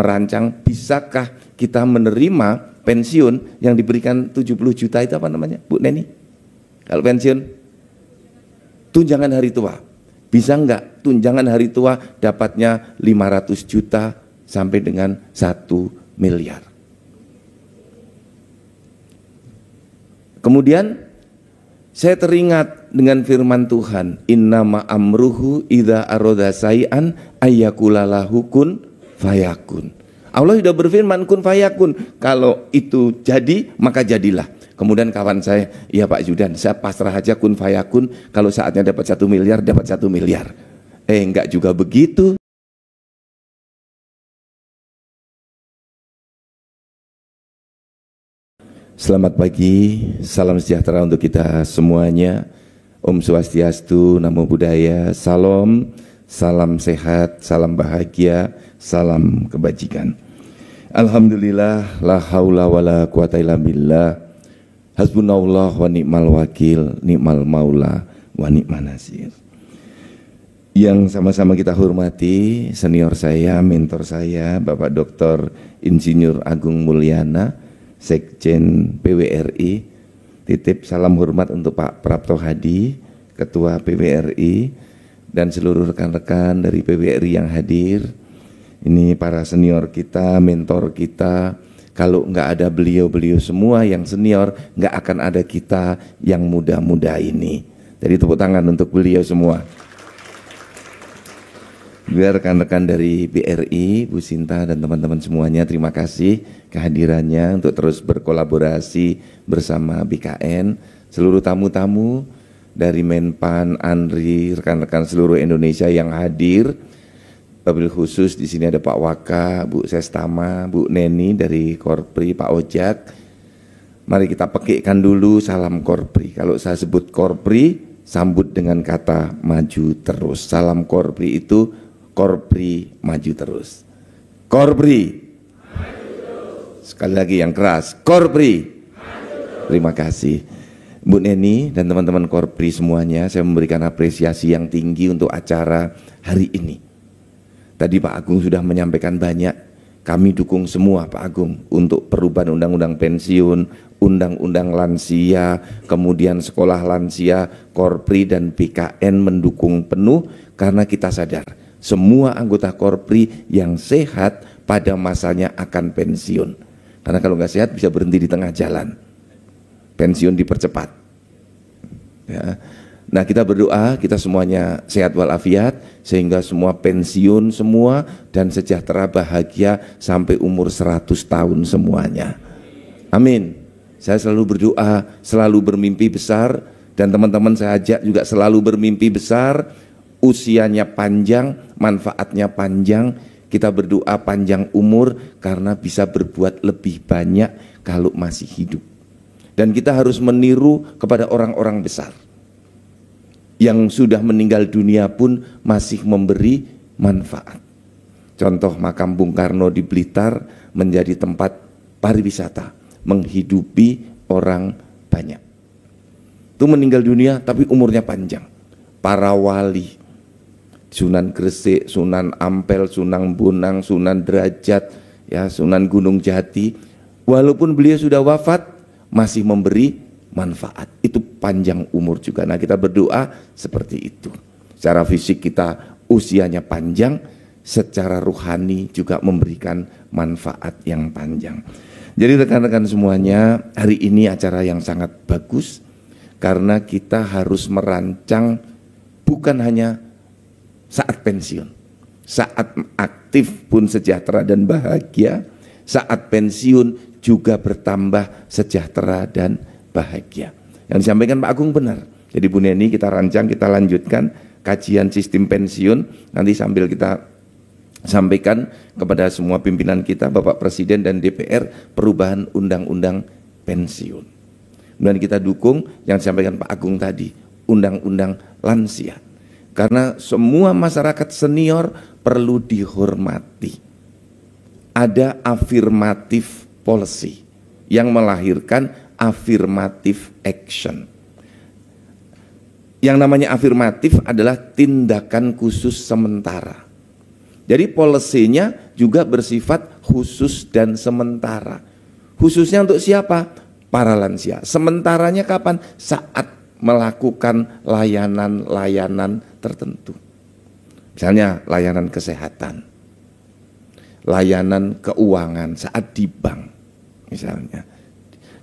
merancang, bisakah kita menerima pensiun yang diberikan 70 juta itu apa namanya, Bu Neni? Kalau pensiun, tunjangan hari tua. Bisa enggak tunjangan hari tua dapatnya 500 juta sampai dengan 1 miliar. Kemudian saya teringat dengan firman Tuhan, innama amruhu idza aroda say'an ayyakula lahu kun fayakun. Allah sudah berfirman kun fayakun, kalau itu jadi maka jadilah. Kemudian kawan saya, iya Pak Judan, saya pasrah aja kun fayakun, kalau saatnya dapat 1 miliar, dapat 1 miliar. Enggak juga begitu. Selamat pagi, salam sejahtera untuk kita semuanya. Om Swastiastu, Namo Buddhaya, salam, salam sehat, salam bahagia, salam kebajikan. Alhamdulillah, la haula wala quwata illa billah. Hasbunallah wa ni'mal wakil, ni'mal maula wa ni'man nasir. Yang sama-sama kita hormati, senior saya, mentor saya, Bapak Dr. Insinyur Agung Mulyana, Sekjen PWRI. Titip salam hormat untuk Pak Prapto Hadi, Ketua PWRI, dan seluruh rekan-rekan dari PWRI yang hadir. Ini para senior kita, mentor kita. Kalau nggak ada beliau-beliau semua yang senior, nggak akan ada kita yang muda-muda ini. Jadi tepuk tangan untuk beliau semua. Biar rekan-rekan dari BRI, Bu Sinta dan teman-teman semuanya, terima kasih kehadirannya untuk terus berkolaborasi bersama BKN. Seluruh tamu-tamu dari Menpan, Andri, rekan-rekan seluruh Indonesia yang hadir. Wabil khusus di sini ada Pak Waka, Bu Sestama, Bu Neni dari Korpri, Pak Ojak. Mari kita pekikkan dulu salam Korpri. Kalau saya sebut Korpri, sambut dengan kata maju terus. Salam Korpri itu Korpri maju terus. Korpri maju terus. Sekali lagi yang keras, Korpri maju terus. Terima kasih Bu Neni dan teman-teman Korpri semuanya. Saya memberikan apresiasi yang tinggi untuk acara hari ini. Tadi Pak Agung sudah menyampaikan banyak. Kami dukung semua Pak Agung untuk perubahan undang-undang pensiun, undang-undang lansia, kemudian sekolah lansia. Korpri dan BKN mendukung penuh karena kita sadar semua anggota Korpri yang sehat pada masanya akan pensiun. Karena kalau nggak sehat bisa berhenti di tengah jalan. Pensiun dipercepat. Ya. Nah, kita berdoa kita semuanya sehat walafiat sehingga semua pensiun semua dan sejahtera bahagia sampai umur 100 tahun semuanya. Amin. Saya selalu berdoa, selalu bermimpi besar, dan teman-teman saya ajak juga selalu bermimpi besar. Usianya panjang, manfaatnya panjang. Kita berdoa panjang umur karena bisa berbuat lebih banyak kalau masih hidup. Dan kita harus meniru kepada orang-orang besar yang sudah meninggal dunia pun masih memberi manfaat. Contoh makam Bung Karno di Blitar menjadi tempat pariwisata, menghidupi orang banyak. Itu meninggal dunia tapi umurnya panjang. Para wali, Sunan Gresik, Sunan Ampel, Sunan Bonang, Sunan Derajat, ya Sunan Gunung Jati, walaupun beliau sudah wafat masih memberi manfaat. Itu panjang umur juga. Nah, kita berdoa seperti itu. Secara fisik kita usianya panjang, secara rohani juga memberikan manfaat yang panjang. Jadi rekan-rekan semuanya, hari ini acara yang sangat bagus karena kita harus merancang bukan hanya saat pensiun, saat aktif pun sejahtera dan bahagia, saat pensiun juga bertambah sejahtera dan bahagia. Yang disampaikan Pak Agung benar. Jadi Bu Neni kita rancang, kita lanjutkan kajian sistem pensiun. Nanti sambil kita sampaikan kepada semua pimpinan kita, Bapak Presiden dan DPR, perubahan undang-undang pensiun. Dan kita dukung yang disampaikan Pak Agung tadi, undang-undang lansia. Karena semua masyarakat senior perlu dihormati. Ada affirmative policy yang melahirkan affirmative action. Yang namanya afirmatif adalah tindakan khusus sementara. Jadi policy-nya juga bersifat khusus dan sementara. Khususnya untuk siapa? Para lansia. Sementaranya kapan? Saat melakukan layanan-layanan tertentu. Misalnya layanan kesehatan, layanan keuangan saat di bank misalnya.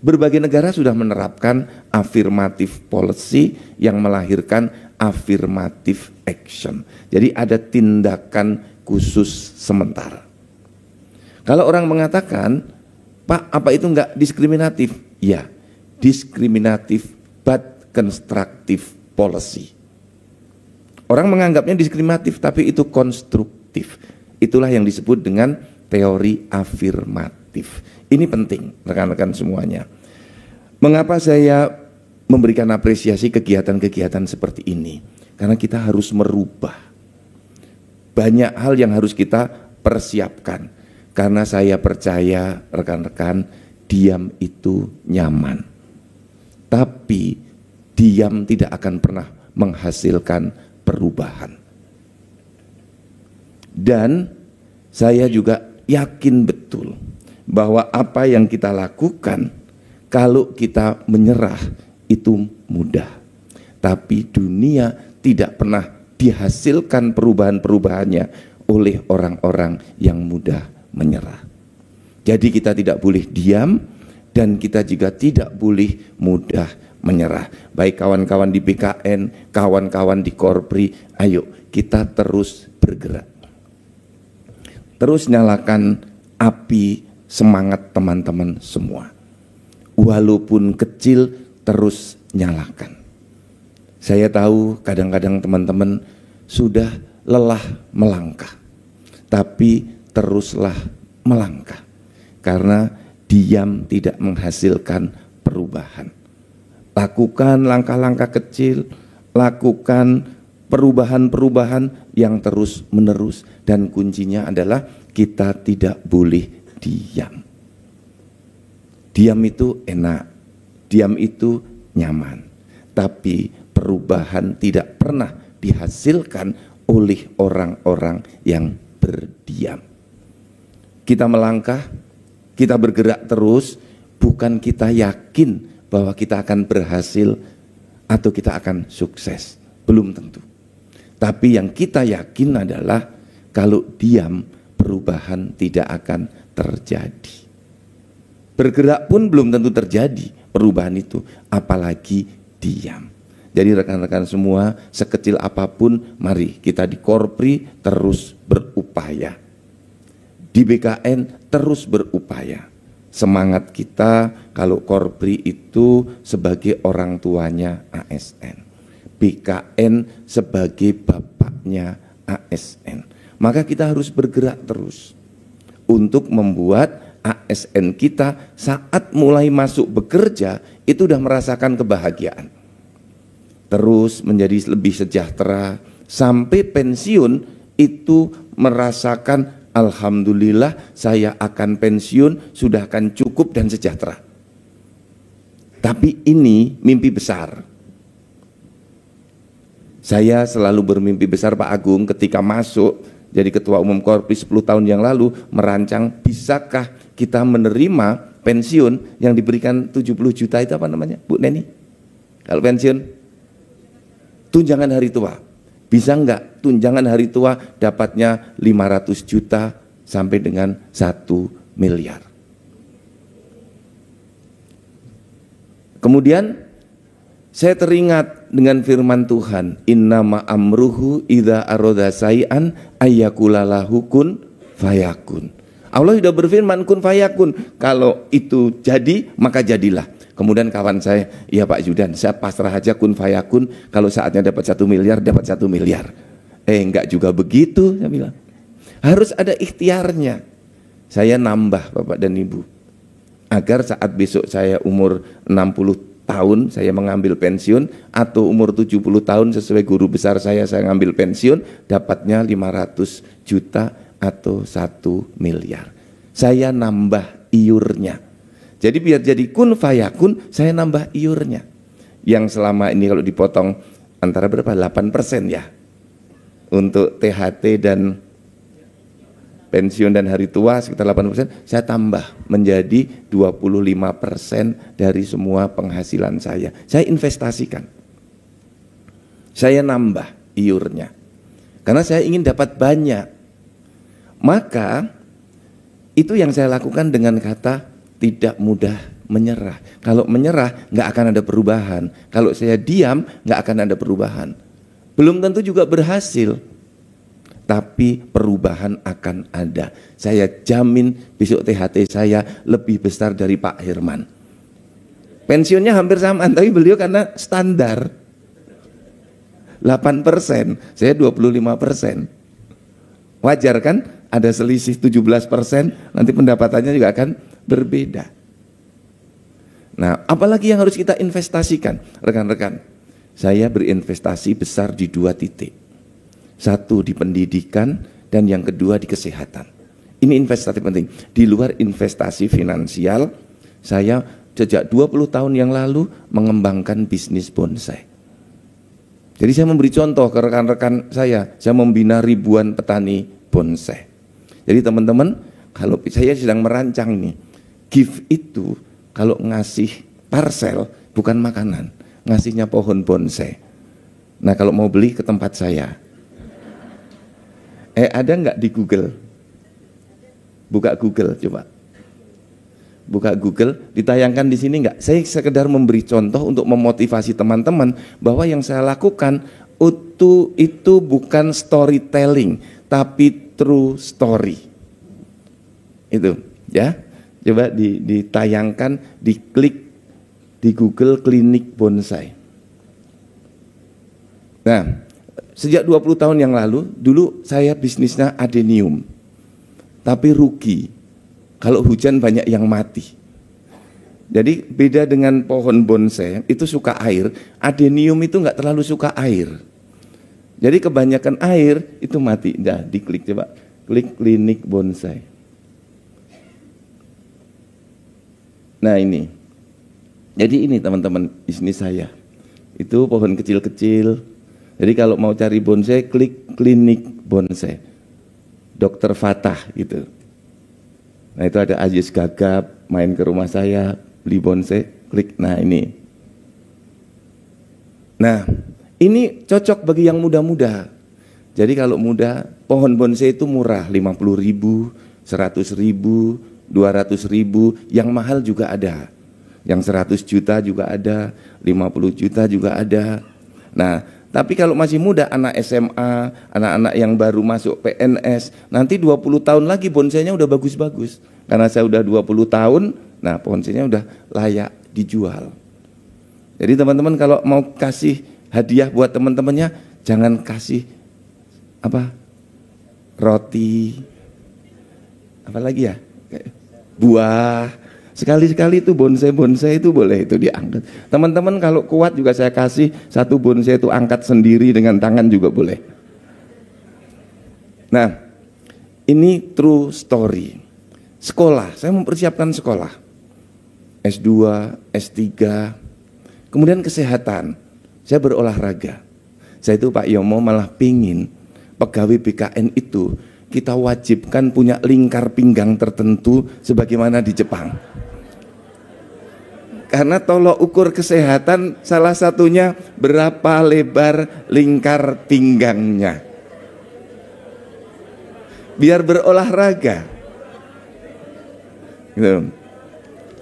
Berbagai negara sudah menerapkan affirmative policy yang melahirkan affirmative action. Jadi ada tindakan khusus sementara. Kalau orang mengatakan, Pak, apa itu enggak diskriminatif? Ya, diskriminatif but constructive policy. Orang menganggapnya diskriminatif, tapi itu konstruktif. Itulah yang disebut dengan teori afirmatif. Ini penting, rekan-rekan semuanya. Mengapa saya memberikan apresiasi kegiatan-kegiatan seperti ini? Karena kita harus merubah. Banyak hal yang harus kita persiapkan. Karena saya percaya, rekan-rekan, diam itu nyaman. Tapi diam tidak akan pernah menghasilkan perubahan. Dan saya juga yakin betul bahwa apa yang kita lakukan kalau kita menyerah itu mudah. Tapi dunia tidak pernah dihasilkan perubahan-perubahannya oleh orang-orang yang mudah menyerah. Jadi kita tidak boleh diam dan kita juga tidak boleh mudah menyerah. Baik kawan-kawan di BKN, kawan-kawan di Korpri, ayo kita terus bergerak. Terus nyalakan api semangat teman-teman semua. Walaupun kecil terus nyalakan. Saya tahu kadang-kadang teman-teman sudah lelah melangkah. Tapi teruslah melangkah. Karena diam tidak menghasilkan perubahan. Lakukan langkah-langkah kecil, lakukan perubahan-perubahan yang terus menerus, dan kuncinya adalah kita tidak boleh diam. Diam itu enak, diam itu nyaman, tapi perubahan tidak pernah dihasilkan oleh orang-orang yang berdiam. Kita melangkah, kita bergerak terus, bukan kita yakin bahwa kita akan berhasil atau kita akan sukses, belum tentu. Tapi yang kita yakin adalah kalau diam, perubahan tidak akan terjadi. Bergerak pun belum tentu terjadi perubahan itu, apalagi diam. Jadi rekan-rekan semua, sekecil apapun, mari kita di Korpri terus berupaya. Di BKN terus berupaya. Semangat kita kalau Korpri itu sebagai orang tuanya ASN. BKN sebagai bapaknya ASN. Maka kita harus bergerak terus untuk membuat ASN kita saat mulai masuk bekerja itu sudah merasakan kebahagiaan. Terus menjadi lebih sejahtera sampai pensiun itu merasakan alhamdulillah saya akan pensiun sudah akan cukup dan sejahtera. Tapi ini mimpi besar. Saya selalu bermimpi besar Pak Agung ketika masuk jadi ketua umum Korpri 10 tahun yang lalu merancang bisakah kita menerima pensiun yang diberikan 70 juta itu apa namanya Bu Neni? Kalau pensiun tunjangan hari tua. Bisa enggak tunjangan hari tua dapatnya 500 juta sampai dengan 1 miliar. Kemudian saya teringat dengan firman Tuhan, innama amruhu idza arada say'an ayyakulalahu kun fayakun. Allah sudah berfirman kun fayakun, kalau itu jadi maka jadilah. Kemudian kawan saya, ya Pak Judan, saya pasrah aja kun fayakun, kalau saatnya dapat 1 miliar, dapat 1 miliar. Enggak juga begitu, saya bilang. Harus ada ikhtiarnya. Saya nambah Bapak dan Ibu, agar saat besok saya umur 60 tahun saya mengambil pensiun, atau umur 70 tahun sesuai guru besar saya ngambil pensiun, dapatnya 500 juta atau 1 miliar. Saya nambah iurnya. Jadi biar jadi kun fayakun, saya nambah iurnya. Yang selama ini kalau dipotong antara berapa? 8% ya. Untuk THT dan pensiun dan hari tua sekitar 8%, saya tambah menjadi 25% dari semua penghasilan saya. Saya investasikan. Saya nambah iurnya. Karena saya ingin dapat banyak. Maka itu yang saya lakukan dengan kata tidak mudah menyerah. Kalau menyerah nggak akan ada perubahan. Kalau saya diam nggak akan ada perubahan. Belum tentu juga berhasil. Tapi perubahan akan ada. Saya jamin besok THT saya lebih besar dari Pak Herman. Pensiunnya hampir sama, tapi beliau karena standar 8%, saya 25%. Wajar kan? Ada selisih 17%, nanti pendapatannya juga akan berbeda. Nah, apalagi yang harus kita investasikan? Rekan-rekan, saya berinvestasi besar di 2 titik. Satu di pendidikan dan yang kedua di kesehatan. Ini investasi penting. Di luar investasi finansial, saya sejak 20 tahun yang lalu mengembangkan bisnis bonsai. Jadi saya memberi contoh ke rekan-rekan saya membina ribuan petani bonsai. Jadi teman-teman, kalau saya sedang merancang nih, gift itu kalau ngasih parcel bukan makanan, ngasihnya pohon bonsai. Nah kalau mau beli ke tempat saya. Ada nggak di Google? Buka Google coba. Buka Google, ditayangkan di sini nggak? Saya sekedar memberi contoh untuk memotivasi teman-teman bahwa yang saya lakukan itu bukan storytelling, tapi true story. Itu, ya. Coba ditayangkan, diklik di Google klinik bonsai. Nah, sejak 20 tahun yang lalu, dulu saya bisnisnya adenium, tapi rugi. Kalau hujan banyak yang mati. Jadi beda dengan pohon bonsai, itu suka air, adenium itu nggak terlalu suka air. Jadi kebanyakan air itu mati. Nah, diklik coba, klik klinik bonsai. Nah ini, jadi ini teman-teman bisnis saya, itu pohon kecil-kecil. Jadi kalau mau cari bonsai, klik klinik bonsai, Dokter Fatah gitu. Nah itu ada Ajis Gagap, main ke rumah saya, beli bonsai, klik, nah ini. Nah ini cocok bagi yang muda-muda. Jadi kalau muda, pohon bonsai itu murah, 50.000, 100.000, 200.000, yang mahal juga ada. Yang 100 juta juga ada, 50 juta juga ada. Nah, tapi kalau masih muda, anak SMA, anak-anak yang baru masuk PNS, nanti 20 tahun lagi bonsainya udah bagus-bagus. Karena saya udah 20 tahun, nah bonsainya udah layak dijual. Jadi teman-teman kalau mau kasih hadiah buat teman-temannya, jangan kasih apa? Roti, apa lagi ya? Buah. Sekali-sekali itu bonsai-bonsai itu boleh itu diangkat. Teman-teman kalau kuat juga saya kasih satu bonsai itu angkat sendiri dengan tangan juga boleh. Nah, ini true story. Sekolah, saya mempersiapkan sekolah. S2, S3, kemudian kesehatan. Saya berolahraga. Saya itu Pak Yomo malah pingin pegawai BKN itu kita wajibkan punya lingkar pinggang tertentu sebagaimana di Jepang. Karena tolok ukur kesehatan salah satunya berapa lebar lingkar pinggangnya. Biar berolahraga. Gitu.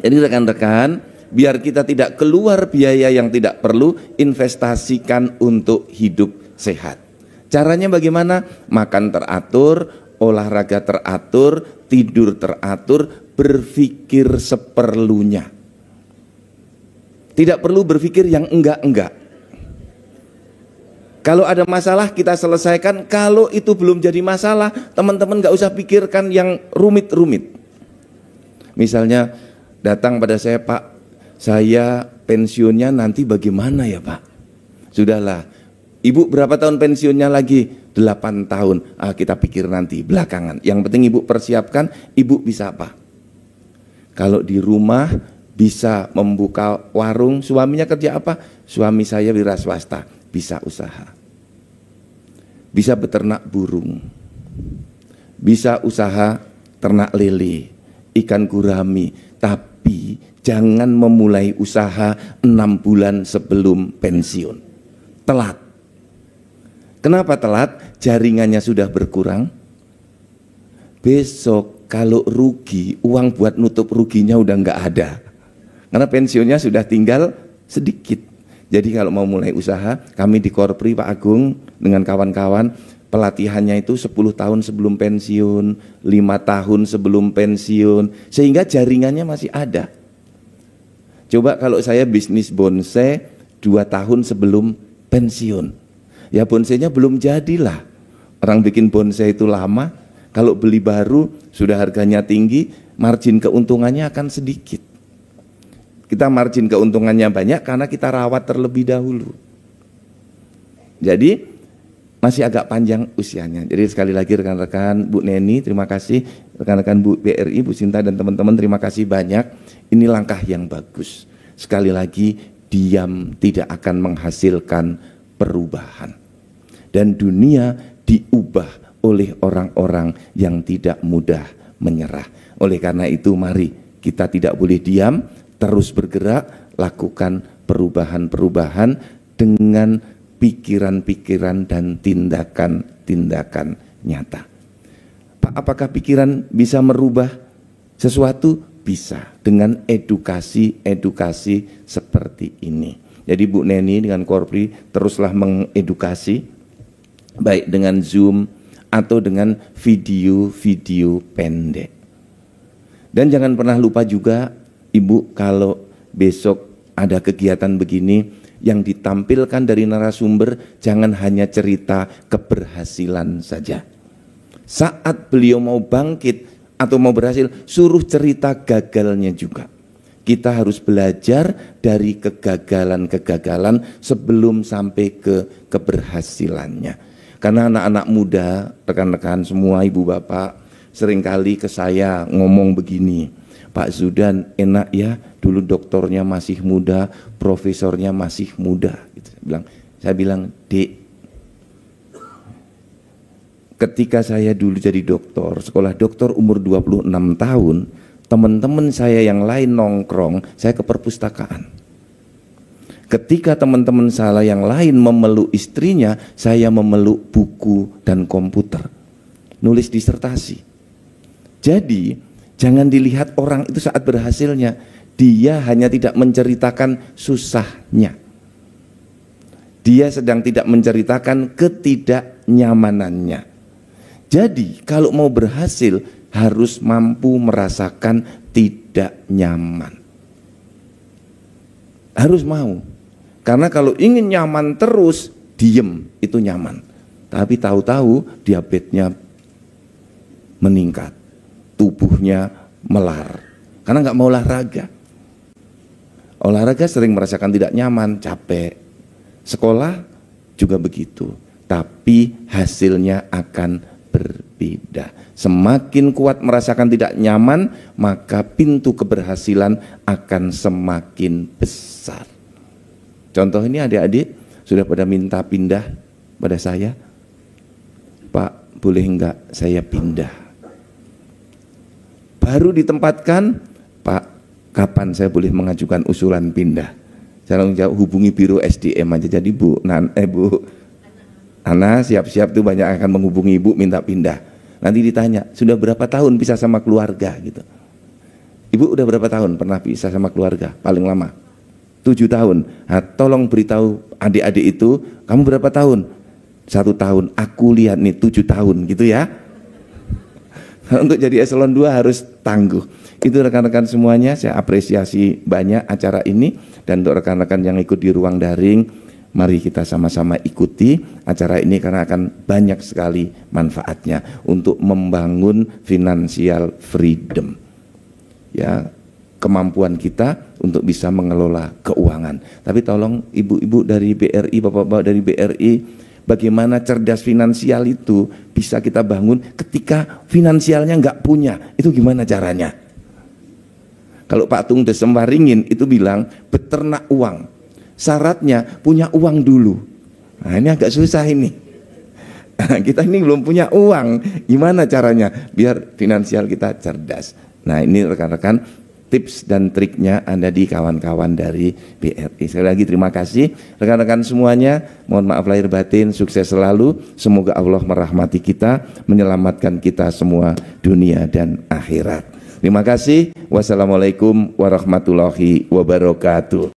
Jadi rekan-rekan, biar kita tidak keluar biaya yang tidak perlu, investasikan untuk hidup sehat. Caranya bagaimana? Makan teratur, olahraga teratur, tidur teratur, berpikir seperlunya. Tidak perlu berpikir yang enggak-enggak. Kalau ada masalah kita selesaikan, kalau itu belum jadi masalah, teman-teman enggak usah pikirkan yang rumit-rumit. Misalnya datang pada saya, Pak, saya pensiunnya nanti bagaimana ya Pak? Sudahlah, Ibu berapa tahun pensiunnya lagi? 8 tahun. Kita pikir nanti, belakangan. Yang penting Ibu persiapkan, Ibu bisa apa? Kalau di rumah bisa membuka warung, suaminya kerja apa? Suami saya wira swasta, bisa usaha. Bisa beternak burung, bisa usaha ternak lele, ikan gurami, tapi jangan memulai usaha 6 bulan sebelum pensiun. Telat. Kenapa telat? Jaringannya sudah berkurang. Besok kalau rugi, uang buat nutup ruginya udah nggak ada. Karena pensiunnya sudah tinggal sedikit. Jadi kalau mau mulai usaha, kami di Korpri Pak Agung dengan kawan-kawan, pelatihannya itu 10 tahun sebelum pensiun, 5 tahun sebelum pensiun, sehingga jaringannya masih ada. Coba kalau saya bisnis bonsai 2 tahun sebelum pensiun, ya bonsainya belum jadilah. Orang bikin bonsai itu lama, kalau beli baru sudah harganya tinggi, margin keuntungannya akan sedikit. Kita margin keuntungannya banyak karena kita rawat terlebih dahulu. Jadi masih agak panjang usianya. Jadi sekali lagi rekan-rekan Bu Neni, terima kasih. Rekan-rekan Bu BRI, Bu Sinta dan teman-teman, terima kasih banyak. Ini langkah yang bagus. Sekali lagi, diam tidak akan menghasilkan perubahan. Dan dunia diubah oleh orang-orang yang tidak mudah menyerah. Oleh karena itu mari kita tidak boleh diam, terus bergerak, lakukan perubahan-perubahan dengan pikiran-pikiran dan tindakan-tindakan nyata. Pak, apakah pikiran bisa merubah sesuatu? Bisa, dengan edukasi-edukasi seperti ini. Jadi Bu Neni dengan Korpri teruslah mengedukasi, baik dengan Zoom atau dengan video-video pendek. Dan jangan pernah lupa juga, Ibu, kalau besok ada kegiatan begini, yang ditampilkan dari narasumber jangan hanya cerita keberhasilan saja. Saat beliau mau bangkit atau mau berhasil, suruh cerita gagalnya juga. Kita harus belajar dari kegagalan-kegagalan sebelum sampai ke keberhasilannya. Karena anak-anak muda, rekan-rekan semua, ibu bapak, seringkali ke saya ngomong begini, Pak Zudan, enak ya, dulu doktornya masih muda, profesornya masih muda. Saya bilang, Dek, ketika saya dulu jadi dokter, sekolah dokter umur 26 tahun, teman-teman saya yang lain nongkrong, saya ke perpustakaan. Ketika teman-teman saya yang lain memeluk istrinya, saya memeluk buku dan komputer, nulis disertasi. Jadi jangan dilihat orang itu saat berhasilnya, dia hanya tidak menceritakan susahnya. Dia sedang tidak menceritakan ketidaknyamanannya. Jadi kalau mau berhasil harus mampu merasakan tidak nyaman. Harus mau. Karena kalau ingin nyaman terus, diem itu nyaman. Tapi tahu-tahu diabetesnya meningkat, tubuhnya melar. Karena nggak mau olahraga. Olahraga sering merasakan tidak nyaman, capek. Sekolah juga begitu. Tapi hasilnya akan berbeda. Semakin kuat merasakan tidak nyaman, maka pintu keberhasilan akan semakin besar. Contoh ini adik-adik sudah pada minta pindah pada saya. Pak, boleh enggak saya pindah? Baru ditempatkan, Pak, kapan saya boleh mengajukan usulan pindah? Saya langsung jawab, hubungi Biro SDM aja. Jadi Bu Ana siap-siap tuh banyak akan menghubungi Ibu minta pindah. Nanti ditanya, sudah berapa tahun pisah sama keluarga gitu. Ibu udah berapa tahun pernah pisah sama keluarga? Paling lama 7 tahun. Nah, tolong beritahu adik-adik itu, kamu berapa tahun? 1 tahun. Aku lihat nih 7 tahun gitu ya. Untuk jadi eselon 2 harus tangguh. Itu rekan-rekan semuanya, saya apresiasi banyak acara ini. Dan untuk rekan-rekan yang ikut di ruang daring, mari kita sama-sama ikuti acara ini karena akan banyak sekali manfaatnya untuk membangun financial freedom. Ya, kemampuan kita untuk bisa mengelola keuangan. Tapi tolong ibu-ibu dari BRI, bapak-bapak dari BRI, bagaimana cerdas finansial itu bisa kita bangun ketika finansialnya nggak punya, itu gimana caranya? Kalau Pak Tung Desem Waringin itu bilang beternak uang, syaratnya punya uang dulu. Nah ini agak susah ini. Kita ini belum punya uang, gimana caranya biar finansial kita cerdas? Nah ini rekan-rekan tips dan triknya ada di kawan-kawan dari BRI. Sekali lagi terima kasih rekan-rekan semuanya, mohon maaf lahir batin, sukses selalu, semoga Allah merahmati kita, menyelamatkan kita semua dunia dan akhirat. Terima kasih, wassalamualaikum warahmatullahi wabarakatuh.